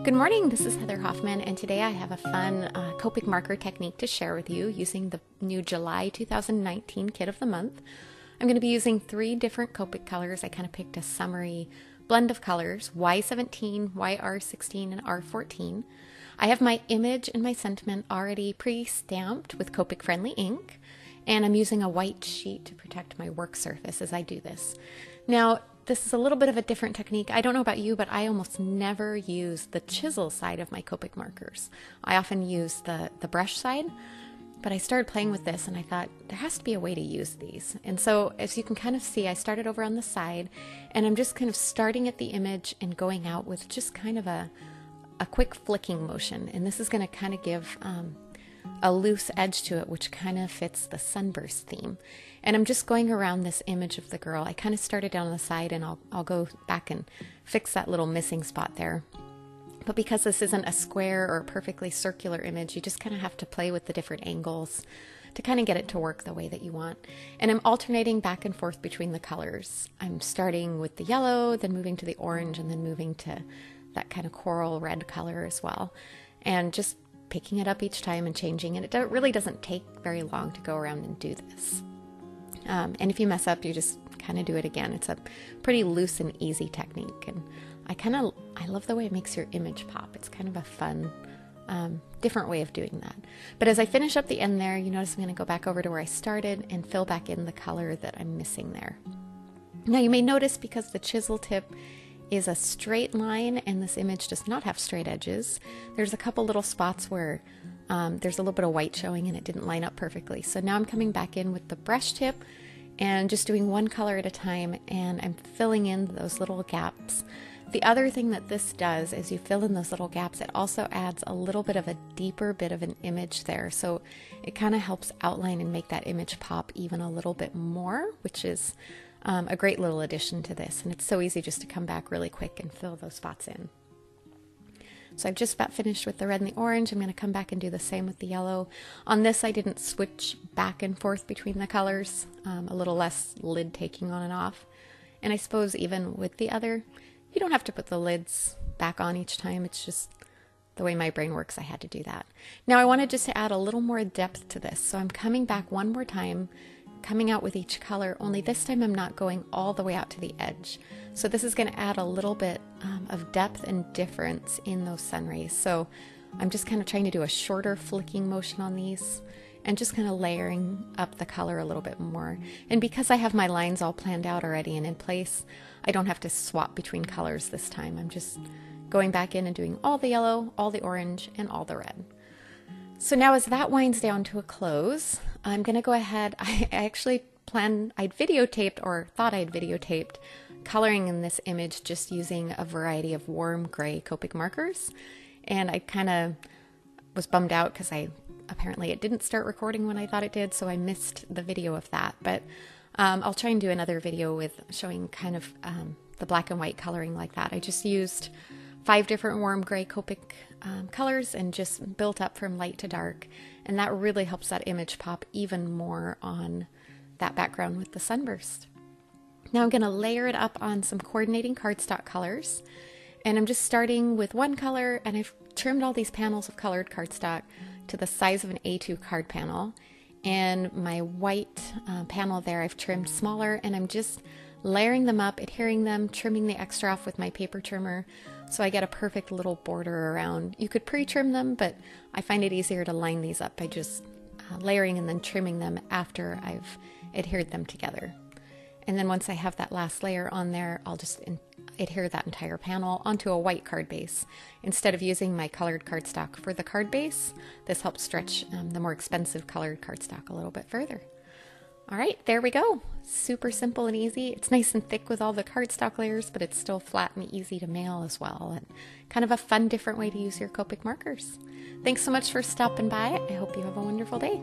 Good morning, this is Heather Hoffman, and today I have a fun Copic marker technique to share with you using the new July 2019 Kit of the Month. I'm going to be using 3 different Copic colors. I kind of picked a summery blend of colors, Y17, YR16, and R14. I have my image and my sentiment already pre-stamped with Copic friendly ink, and I'm using a white sheet to protect my work surface as I do this. Now, this is a little bit of a different technique. I don't know about you, but I almost never use the chisel side of my Copic markers. I often use the brush side, but I started playing with this and I thought there has to be a way to use these. And so as you can kind of see, I started over on the side and I'm just kind of starting at the image and going out with just kind of a quick flicking motion. And this is going to kind of give a loose edge to it, which kind of fits the Sunburst theme. And I'm just going around this image of the girl. I kind of started down on the side and I'll go back and fix that little missing spot there. But because this isn't a square or a perfectly circular image, you just kind of have to play with the different angles to kind of get it to work the way that you want. And I'm alternating back and forth between the colors. I'm starting with the yellow, then moving to the orange, and then moving to that kind of coral red color as well. And just picking it up each time and changing it. It really doesn't take very long to go around and do this. And if you mess up, you just kind of do it again. It's a pretty loose and easy technique. And I love the way it makes your image pop. It's kind of a fun, different way of doing that. But as I finish up the end there, you notice I'm going to go back over to where I started and fill back in the color that I'm missing there. Now you may notice because the chisel tip is a straight line and this image does not have straight edges, there's a couple little spots where there's a little bit of white showing and it didn't line up perfectly. So now I'm coming back in with the brush tip and just doing one color at a time, and I'm filling in those little gaps. The other thing that this does is you fill in those little gaps, it also adds a little bit of a deeper bit of an image there. So it kind of helps outline and make that image pop even a little bit more, which is a great little addition to this. And it's so easy just to come back really quick and fill those spots in. So I've just about finished with the red and the orange. I'm going to come back and do the same with the yellow. On this, I didn't switch back and forth between the colors, a little less lid taking on and off. And I suppose even with the other, you don't have to put the lids back on each time. It's just the way my brain works, I had to do that. Now I wanted just to add a little more depth to this. So I'm coming back one more time, coming out with each color, only this time I'm not going all the way out to the edge. So this is going to add a little bit of depth and difference in those sun rays. So I'm just kind of trying to do a shorter flicking motion on these and just kind of layering up the color a little bit more. And because I have my lines all planned out already and in place, I don't have to swap between colors this time. I'm just going back in and doing all the yellow, all the orange, and all the red. So now as that winds down to a close, I'm going to go ahead. I actually I'd videotaped or thought I'd videotaped coloring in this image just using a variety of warm gray Copic markers. And I kind of was bummed out because apparently it didn't start recording when I thought it did, so I missed the video of that. But I'll try and do another video with showing kind of the black and white coloring like that. I just used 5 different warm gray Copic colors and just built up from light to dark, and that really helps that image pop even more on that background with the Sunburst. Now I'm going to layer it up on some coordinating cardstock colors, and I'm just starting with one color, and I've trimmed all these panels of colored cardstock to the size of an A2 card panel, and my white panel there I've trimmed smaller, and I'm just layering them up, adhering them, trimming the extra off with my paper trimmer so I get a perfect little border around. You could pre-trim them, but I find it easier to line these up by just layering and then trimming them after I've adhered them together. And then once I have that last layer on there, I'll just adhere that entire panel onto a white card base. Instead of using my colored cardstock for the card base, this helps stretch the more expensive colored cardstock a little bit further. All right, there we go. Super simple and easy. It's nice and thick with all the cardstock layers, but it's still flat and easy to mail as well. And kind of a fun, different way to use your Copic markers. Thanks so much for stopping by. I hope you have a wonderful day.